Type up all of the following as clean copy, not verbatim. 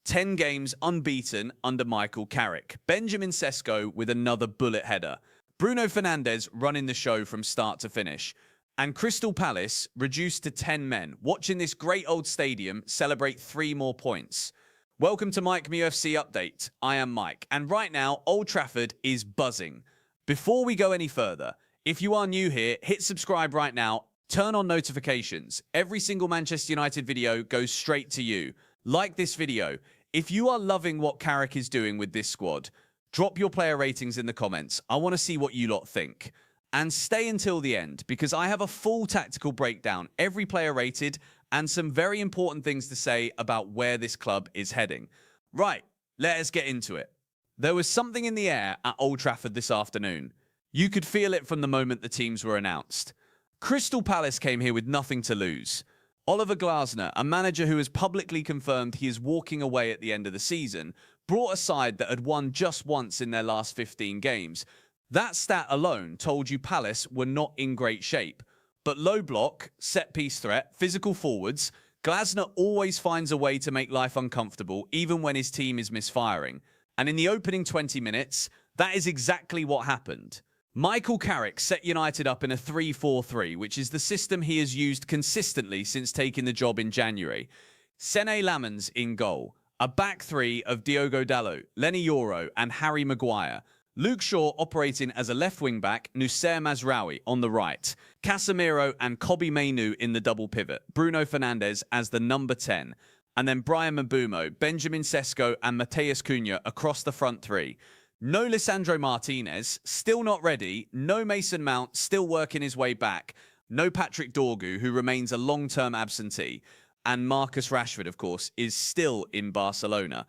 10 games unbeaten under Michael Carrick. Benjamin Sesko with another bullet header. Bruno Fernandes running the show from start to finish. And Crystal Palace reduced to 10 men, watching this great old stadium celebrate 3 more points. Welcome to Mike MUFC Update. I am Mike, and right now, Old Trafford is buzzing. Before we go any further, if you are new here, hit subscribe right now, turn on notifications. Every single Manchester United video goes straight to you. Like this video. If you are loving what Carrick is doing with this squad, drop your player ratings in the comments. I want to see what you lot think. And stay until the end, because I have a full tactical breakdown, every player rated, and some very important things to say about where this club is heading. Right, let us get into it. There was something in the air at Old Trafford this afternoon. You could feel it from the moment the teams were announced. Crystal Palace came here with nothing to lose. Oliver Glasner, a manager who has publicly confirmed he is walking away at the end of the season, brought a side that had won just once in their last 15 games. That stat alone told you Palace were not in great shape. But low block, set-piece threat, physical forwards, Glasner always finds a way to make life uncomfortable even when his team is misfiring. And in the opening 20 minutes, that is exactly what happened. Michael Carrick set United up in a 3-4-3, which is the system he has used consistently since taking the job in January. Sene Lammens in goal. A back three of Diogo Dalot, Lenny Yoro and Harry Maguire. Luke Shaw operating as a left wing-back, Noussair Mazraoui on the right. Casemiro and Kobbie Mainoo in the double pivot. Bruno Fernandes as the number 10. And then Bryan Mbeumo, Benjamin Sesko and Matheus Cunha across the front three. No Lisandro Martinez, still not ready. No Mason Mount, still working his way back. No Patrick Dorgu, who remains a long-term absentee. And Marcus Rashford, of course, is still in Barcelona.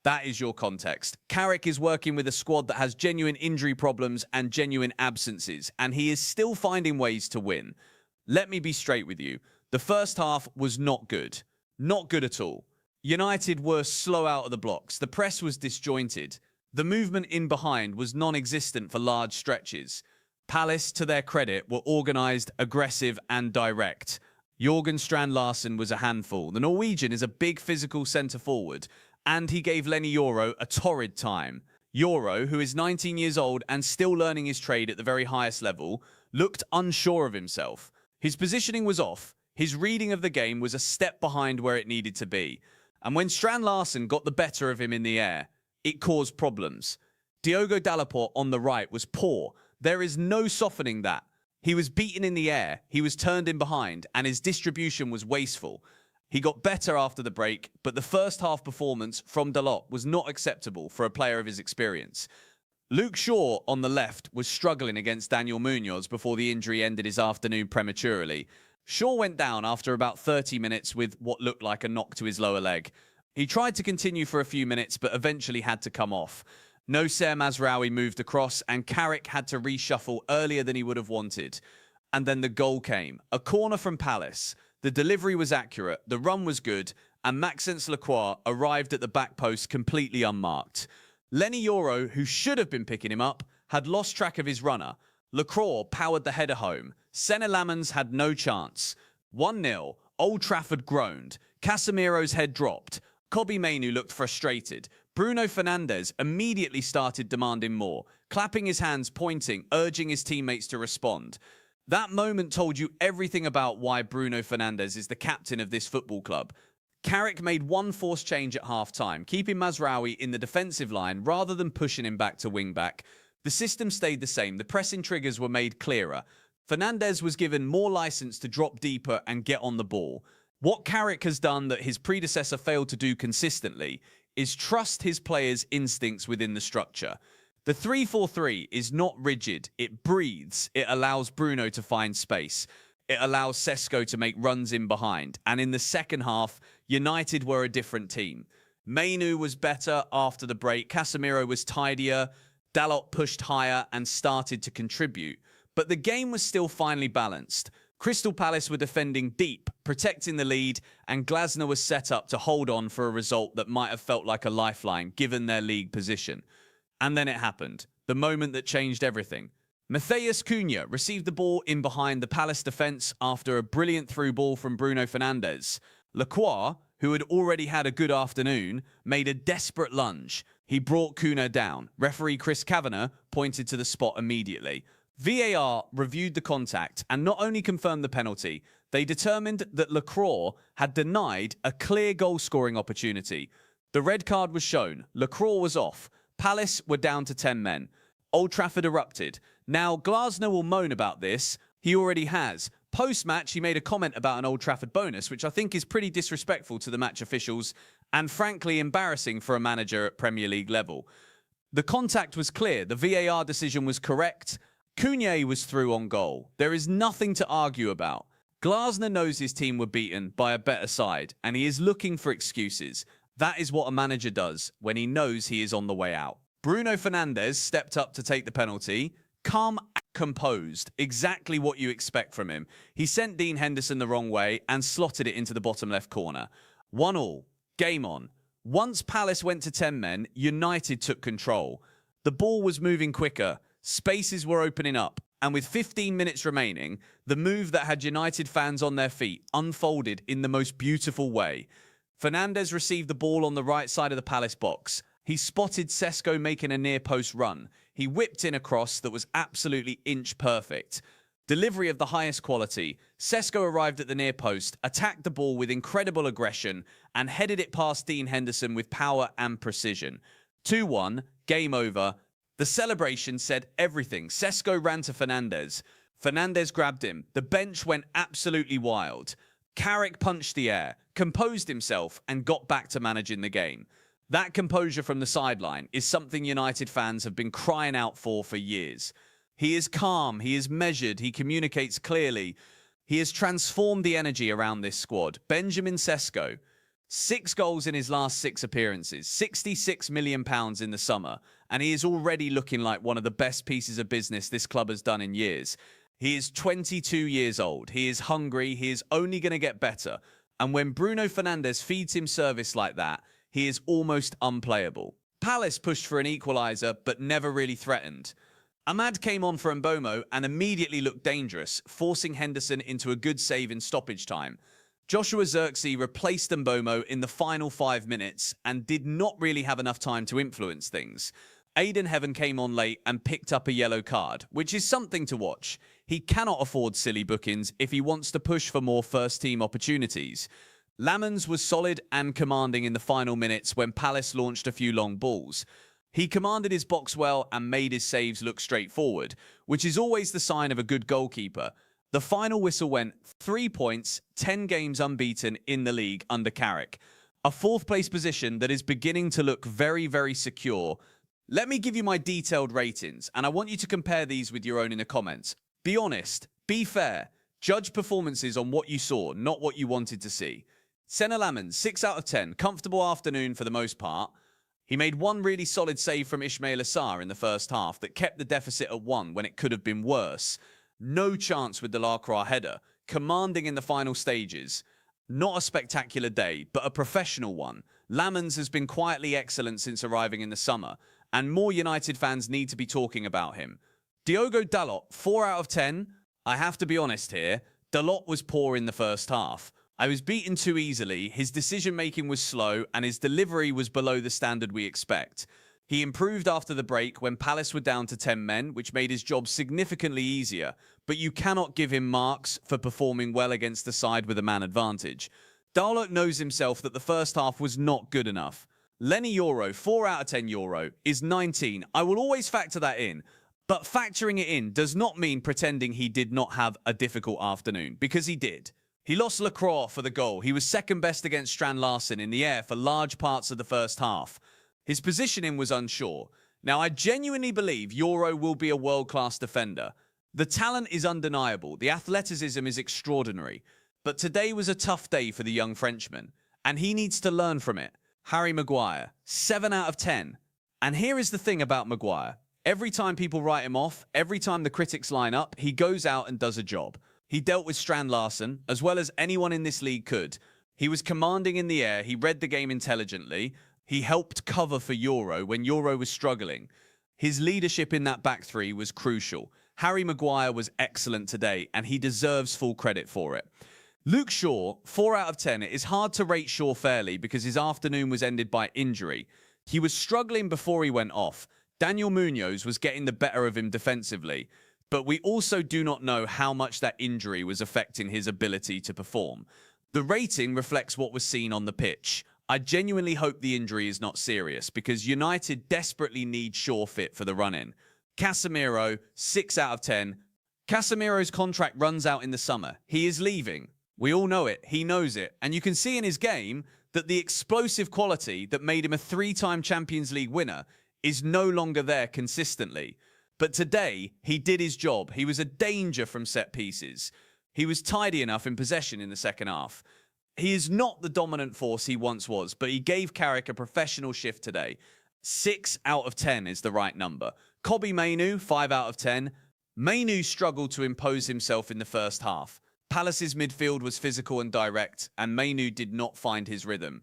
That is your context. Carrick is working with a squad that has genuine injury problems and genuine absences, and he is still finding ways to win. Let me be straight with you. The first half was not good. Not good at all. United were slow out of the blocks. The press was disjointed. The movement in behind was non-existent for large stretches. Palace, to their credit, were organised, aggressive and direct. Jørgen Strand Larsen was a handful. The Norwegian is a big physical centre-forward, and he gave Lenny Yoro a torrid time. Yoro, who is 19 years old and still learning his trade at the very highest level, looked unsure of himself. His positioning was off. His reading of the game was a step behind where it needed to be. And when Strand Larsen got the better of him in the air, it caused problems. Diogo Dalot on the right was poor. There is no softening that. He was beaten in the air, he was turned in behind, and his distribution was wasteful. He got better after the break, but the first half performance from Dalot was not acceptable for a player of his experience. Luke Shaw on the left was struggling against Daniel Munoz before the injury ended his afternoon prematurely. Shaw went down after about 30 minutes with what looked like a knock to his lower leg. He tried to continue for a few minutes, but eventually had to come off. Noussair Mazraoui moved across, and Carrick had to reshuffle earlier than he would have wanted. And then the goal came. A corner from Palace. The delivery was accurate, the run was good, and Maxence Lacroix arrived at the back post completely unmarked. Lenny Yoro, who should have been picking him up, had lost track of his runner. Lacroix powered the header home. Sene Lammens had no chance. 1-0. Old Trafford groaned. Casemiro's head dropped. Kobbie Mainoo looked frustrated. Bruno Fernandes immediately started demanding more, clapping his hands, pointing, urging his teammates to respond. That moment told you everything about why Bruno Fernandes is the captain of this football club. Carrick made one forced change at half-time, keeping Mazraoui in the defensive line rather than pushing him back to wing-back. The system stayed the same. The pressing triggers were made clearer. Fernandes was given more license to drop deeper and get on the ball. What Carrick has done that his predecessor failed to do consistently is trust his players' instincts within the structure. The 3-4-3 is not rigid. It breathes. It allows Bruno to find space. It allows Sesko to make runs in behind. And in the second half, United were a different team. Mainoo was better after the break. Casemiro was tidier. Dalot pushed higher and started to contribute. But the game was still finely balanced. Crystal Palace were defending deep, protecting the lead, and Glasner was set up to hold on for a result that might have felt like a lifeline given their league position. And then it happened, the moment that changed everything. Matheus Cunha received the ball in behind the Palace defence after a brilliant through ball from Bruno Fernandes. Lacroix who had already had a good afternoon, made a desperate lunge. He brought Kuna down. Referee Chris Kavanagh pointed to the spot immediately. VAR reviewed the contact and not only confirmed the penalty, they determined that Lacroix had denied a clear goal-scoring opportunity. The red card was shown. Lacroix was off. Palace were down to 10 men. Old Trafford erupted. Now, Glasner will moan about this. He already has. Post-match, he made a comment about an Old Trafford bonus, which I think is pretty disrespectful to the match officials and frankly embarrassing for a manager at Premier League level. The contact was clear. The VAR decision was correct. Cunha was through on goal. There is nothing to argue about. Glasner knows his team were beaten by a better side, and he is looking for excuses. That is what a manager does when he knows he is on the way out. Bruno Fernandes stepped up to take the penalty. Calm, composed, exactly what you expect from him. He sent Dean Henderson the wrong way and slotted it into the bottom left corner. 1-1, game on. Once Palace went to 10 men, United took control. The ball was moving quicker, spaces were opening up, and with 15 minutes remaining, the move that had United fans on their feet unfolded in the most beautiful way. Fernandes received the ball on the right side of the Palace box. He spotted Sesko making a near-post run. He whipped in a cross that was absolutely inch-perfect. Delivery of the highest quality. Sesko arrived at the near post, attacked the ball with incredible aggression, and headed it past Dean Henderson with power and precision. 2-1, game over. The celebration said everything. Sesko ran to Fernandes. Fernandes grabbed him. The bench went absolutely wild. Carrick punched the air, composed himself, and got back to managing the game. That composure from the sideline is something United fans have been crying out for years. He is calm, he is measured, he communicates clearly. He has transformed the energy around this squad. Benjamin Sesko, 6 goals in his last 6 appearances, £66 million in the summer, and he is already looking like one of the best pieces of business this club has done in years. He is 22 years old, he is hungry, he is only going to get better, and when Bruno Fernandes feeds him service like that, he is almost unplayable. Palace pushed for an equaliser, but never really threatened. Ahmad came on for Mbomo and immediately looked dangerous, forcing Henderson into a good save in stoppage time. Joshua Zirkzee replaced Mbomo in the final 5 minutes and did not really have enough time to influence things. Aidan Heaven came on late and picked up a yellow card, which is something to watch. He cannot afford silly bookings if he wants to push for more first-team opportunities. Lamens was solid and commanding in the final minutes when Palace launched a few long balls. He commanded his box well and made his saves look straightforward, which is always the sign of a good goalkeeper. The final whistle went 3 points, 10 games unbeaten in the league under Carrick. A 4th place position that is beginning to look very, very secure. Let me give you my detailed ratings, and I want you to compare these with your own in the comments. Be honest, be fair, judge performances on what you saw, not what you wanted to see. Senna Lamens, 6 out of 10, comfortable afternoon for the most part. He made one really solid save from Ismail Assar in the first half that kept the deficit at 1 when it could have been worse. No chance with the Lacroix header, commanding in the final stages. Not a spectacular day, but a professional one. Lamens has been quietly excellent since arriving in the summer, and more United fans need to be talking about him. Diogo Dalot, 4 out of 10. I have to be honest here, Dalot was poor in the first half. I was beaten too easily, his decision-making was slow, and his delivery was below the standard we expect. He improved after the break when Palace were down to 10 men, which made his job significantly easier, but you cannot give him marks for performing well against the side with a man advantage. Dalot knows himself that the first half was not good enough. Lenny Euro, 4 out of 10 Euro, is 19. I will always factor that in, but factoring it in does not mean pretending he did not have a difficult afternoon, because he did. He lost Lacroix for the goal. He was second best against Strand Larsen in the air for large parts of the first half. His positioning was unsure. Now, I genuinely believe Euro will be a world-class defender. The talent is undeniable. The athleticism is extraordinary. But today was a tough day for the young Frenchman, and he needs to learn from it. Harry Maguire, 7 out of 10. And here is the thing about Maguire. Every time people write him off, every time the critics line up, he goes out and does a job. He dealt with Strand Larsen, as well as anyone in this league could. He was commanding in the air, he read the game intelligently, he helped cover for Euro when Euro was struggling. His leadership in that back three was crucial. Harry Maguire was excellent today, and he deserves full credit for it. Luke Shaw, 4 out of 10. It is hard to rate Shaw fairly because his afternoon was ended by injury. He was struggling before he went off. Daniel Munoz was getting the better of him defensively, but we also do not know how much that injury was affecting his ability to perform. The rating reflects what was seen on the pitch. I genuinely hope the injury is not serious because United desperately need Shaw fit for the run-in. Casemiro, 6 out of 10. Casemiro's contract runs out in the summer. He is leaving. We all know it. He knows it. And you can see in his game that the explosive quality that made him a 3-time Champions League winner is no longer there consistently. But today, he did his job. He was a danger from set pieces. He was tidy enough in possession in the second half. He is not the dominant force he once was, but he gave Carrick a professional shift today. 6 out of 10 is the right number. Kobbie Mainoo, 5 out of 10. Mainoo struggled to impose himself in the first half. Palace's midfield was physical and direct, and Mainoo did not find his rhythm.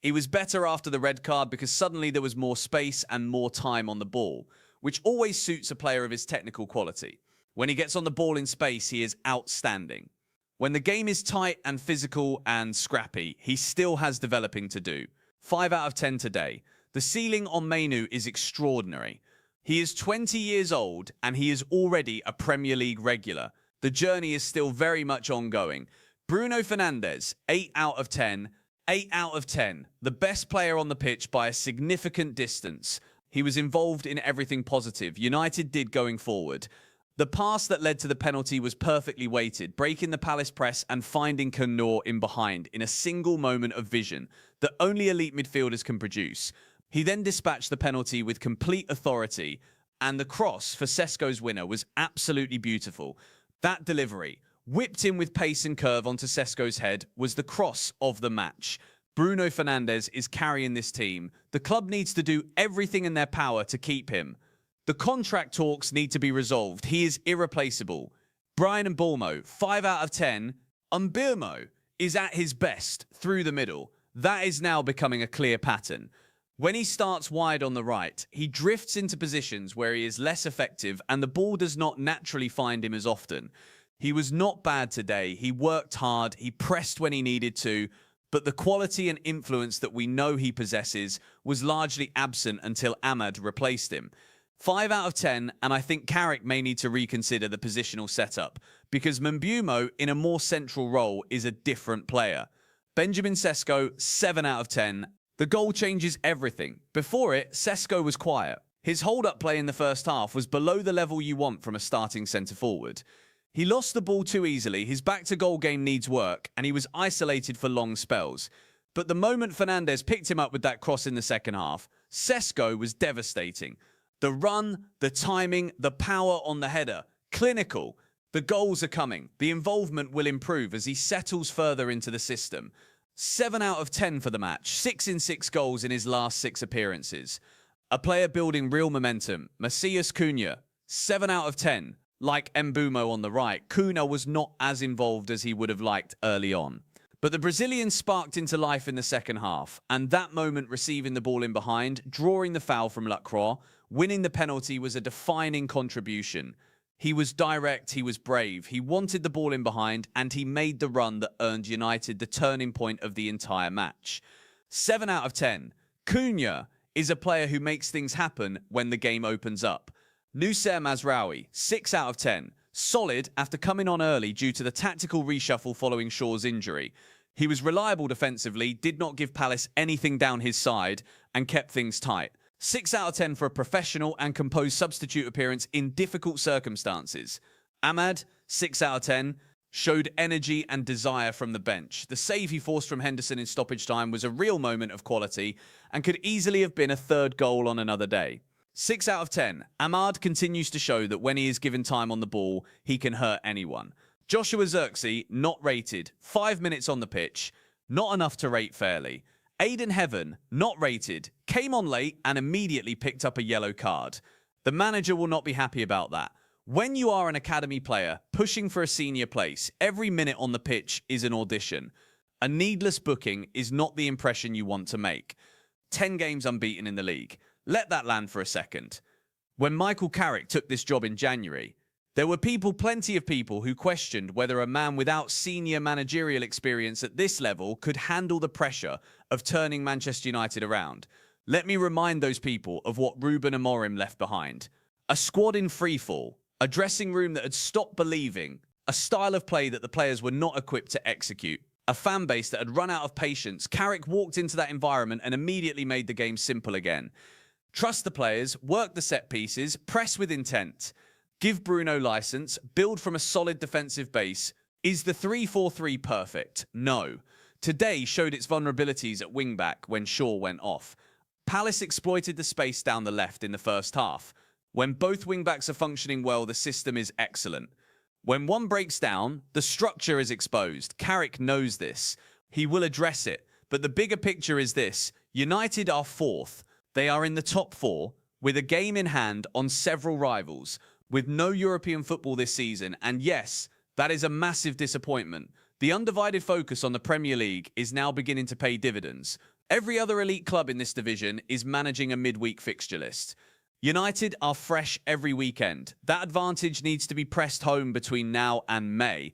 He was better after the red card because suddenly there was more space and more time on the ball, which always suits a player of his technical quality. When he gets on the ball in space, he is outstanding. When the game is tight and physical and scrappy, he still has developing to do. 5 out of 10 today. The ceiling on Mainoo is extraordinary. He is 20 years old and he is already a Premier League regular. The journey is still very much ongoing. Bruno Fernandes, 8 out of 10. 8 out of 10. The best player on the pitch by a significant distance. He was involved in everything positive United did going forward. The pass that led to the penalty was perfectly weighted, breaking the Palace press and finding Cannor in behind in a single moment of vision that only elite midfielders can produce. He then dispatched the penalty with complete authority, and the cross for Sesko's winner was absolutely beautiful. That delivery, whipped in with pace and curve onto Sesko's head, was the cross of the match. Bruno Fernandes is carrying this team. The club needs to do everything in their power to keep him. The contract talks need to be resolved. He is irreplaceable. Brian Mbeumo, 5 out of 10. Mbeumo is at his best through the middle. That is now becoming a clear pattern. When he starts wide on the right, he drifts into positions where he is less effective and the ball does not naturally find him as often. He was not bad today. He worked hard. He pressed when he needed to. But the quality and influence that we know he possesses was largely absent until Ahmad replaced him. 5 out of 10, and I think Carrick may need to reconsider the positional setup because Mbeumo in a more central role is a different player. Benjamin Sesko, 7 out of 10. The goal changes everything. Before it, Sesko was quiet. His hold-up play in the first half was below the level you want from a starting centre-forward. He lost the ball too easily, his back-to-goal game needs work, and he was isolated for long spells. But the moment Fernandes picked him up with that cross in the second half, Sesko was devastating. The run, the timing, the power on the header. Clinical. The goals are coming. The involvement will improve as he settles further into the system. 7 out of 10 for the match. 6 in 6 goals in his last 6 appearances. A player building real momentum. Macias Cunha. 7 out of 10. Like Mbeumo on the right, Cunha was not as involved as he would have liked early on. But the Brazilian sparked into life in the second half, and that moment receiving the ball in behind, drawing the foul from Lacroix, winning the penalty was a defining contribution. He was direct, he was brave, he wanted the ball in behind, and he made the run that earned United the turning point of the entire match. 7 out of 10. Cunha is a player who makes things happen when the game opens up. Noussair Mazraoui, 6 out of 10. Solid after coming on early due to the tactical reshuffle following Shaw's injury. He was reliable defensively, did not give Palace anything down his side, and kept things tight. 6 out of 10 for a professional and composed substitute appearance in difficult circumstances. Ahmad, 6 out of 10, showed energy and desire from the bench. The save he forced from Henderson in stoppage time was a real moment of quality and could easily have been a third goal on another day. 6 out of 10. Ahmad continues to show that when he is given time on the ball, he can hurt anyone. Joshua Zirkzee, not rated. 5 minutes on the pitch. Not enough to rate fairly. Aiden Heaven, not rated. Came on late and immediately picked up a yellow card. The manager will not be happy about that. When you are an academy player pushing for a senior place, every minute on the pitch is an audition. A needless booking is not the impression you want to make. 10 games unbeaten in the league. Let that land for a second. When Michael Carrick took this job in January, There were plenty of people who questioned whether a man without senior managerial experience at this level could handle the pressure of turning Manchester United around. Let me remind those people of what Ruben Amorim left behind. A squad in freefall, a dressing room that had stopped believing, a style of play that the players were not equipped to execute, a fan base that had run out of patience. Carrick walked into that environment and immediately made the game simple again. Trust the players, work the set pieces, press with intent. Give Bruno license, build from a solid defensive base. Is the 3-4-3 perfect? No. Today showed its vulnerabilities at wing-back when Shaw went off. Palace exploited the space down the left in the first half. When both wing-backs are functioning well, the system is excellent. When one breaks down, the structure is exposed. Carrick knows this. He will address it. But the bigger picture is this. United are fourth. They are in the top four, with a game in hand on several rivals, with no European football this season. And yes, that is a massive disappointment. The undivided focus on the Premier League is now beginning to pay dividends. Every other elite club in this division is managing a midweek fixture list. United are fresh every weekend. That advantage needs to be pressed home between now and May.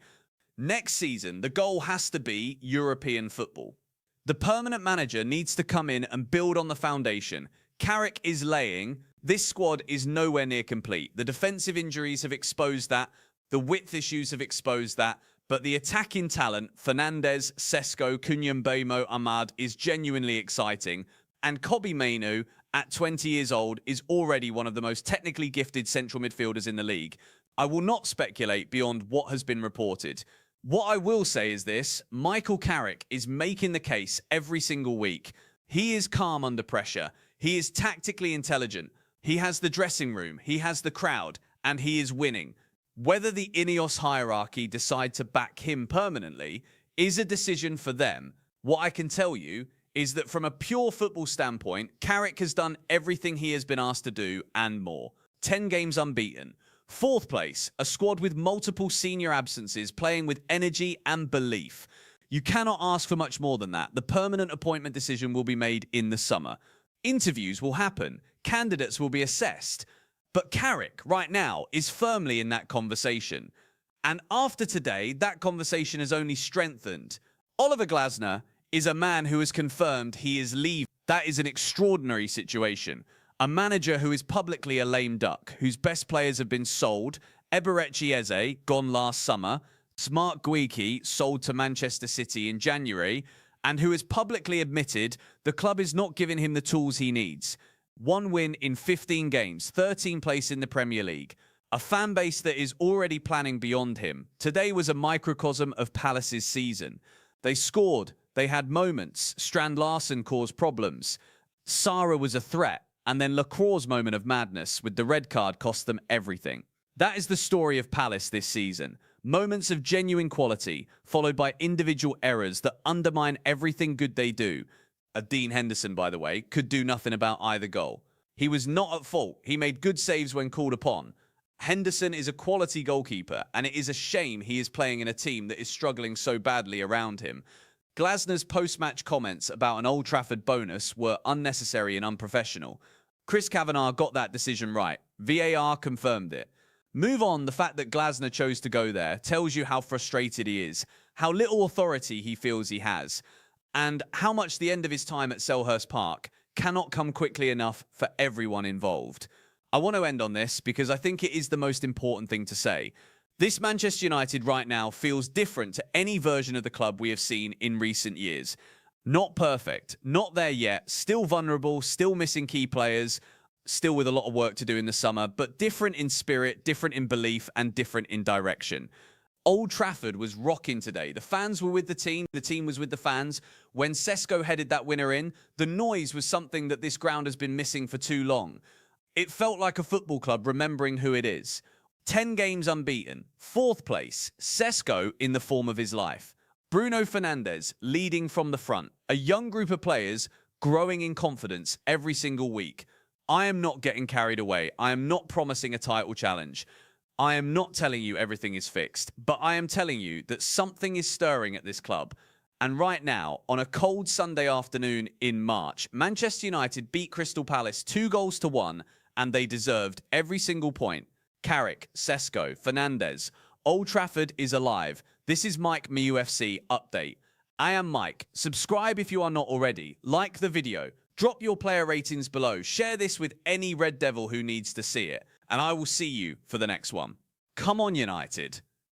Next season, the goal has to be European football. The permanent manager needs to come in and build on the foundation. Carrick is laying. This squad is nowhere near complete. The defensive injuries have exposed that. The width issues have exposed that. But the attacking talent, Fernandes, Sesko, Kunyambemo, Ahmad, is genuinely exciting. And Kobbie Mainoo, at 20 years old, is already one of the most technically gifted central midfielders in the league. I will not speculate beyond what has been reported. What I will say is this: Michael Carrick is making the case every single week. He is calm under pressure. He is tactically intelligent. He has the dressing room. He has the crowd. And he is winning. Whether the Ineos hierarchy decide to back him permanently is a decision for them. What I can tell you is that from a pure football standpoint, Carrick has done everything he has been asked to do and more. 10 games unbeaten. Fourth place, a squad with multiple senior absences, playing with energy and belief. You cannot ask for much more than that. The permanent appointment decision will be made in the summer. Interviews will happen. Candidates will be assessed. But Carrick, right now, is firmly in that conversation. And after today, that conversation has only strengthened. Oliver Glasner is a man who has confirmed he is leaving. That is an extraordinary situation. A manager who is publicly a lame duck, whose best players have been sold. Eberechi Eze, gone last summer. Smart Guiki, sold to Manchester City in January. And who has publicly admitted the club is not giving him the tools he needs. 1 win in 15 games, 13th place in the Premier League. A fan base that is already planning beyond him. Today was a microcosm of Palace's season. They scored. They had moments. Strand Larsen caused problems. Sara was a threat. And then Lacroix's moment of madness with the red card cost them everything. That is the story of Palace this season. Moments of genuine quality, followed by individual errors that undermine everything good they do. Dean Henderson, by the way, could do nothing about either goal. He was not at fault. He made good saves when called upon. Henderson is a quality goalkeeper, and it is a shame he is playing in a team that is struggling so badly around him. Glasner's post-match comments about an Old Trafford bonus were unnecessary and unprofessional. Chris Kavanagh got that decision right. VAR confirmed it. Move on, the fact that Glasner chose to go there tells you how frustrated he is, how little authority he feels he has, and how much the end of his time at Selhurst Park cannot come quickly enough for everyone involved. I want to end on this because I think it is the most important thing to say. This Manchester United right now feels different to any version of the club we have seen in recent years. Not perfect, not there yet, still vulnerable, still missing key players, still with a lot of work to do in the summer, but different in spirit, different in belief, and different in direction. Old Trafford was rocking today. The fans were with the team was with the fans. When Sesko headed that winner in, the noise was something that this ground has been missing for too long. It felt like a football club remembering who it is. 10 games unbeaten, 4th place, Sesko in the form of his life. Bruno Fernandes leading from the front. A young group of players growing in confidence every single week. I am not getting carried away. I am not promising a title challenge. I am not telling you everything is fixed, but I am telling you that something is stirring at this club. And right now, on a cold Sunday afternoon in March, Manchester United beat Crystal Palace 2-1, and they deserved every single point. Carrick, Sesko, Fernandez. Old Trafford is alive. This is Mike MUFC update. I am Mike. Subscribe if you are not already. Like the video. Drop your player ratings below. Share this with any Red Devil who needs to see it. And I will see you for the next one. Come on, United.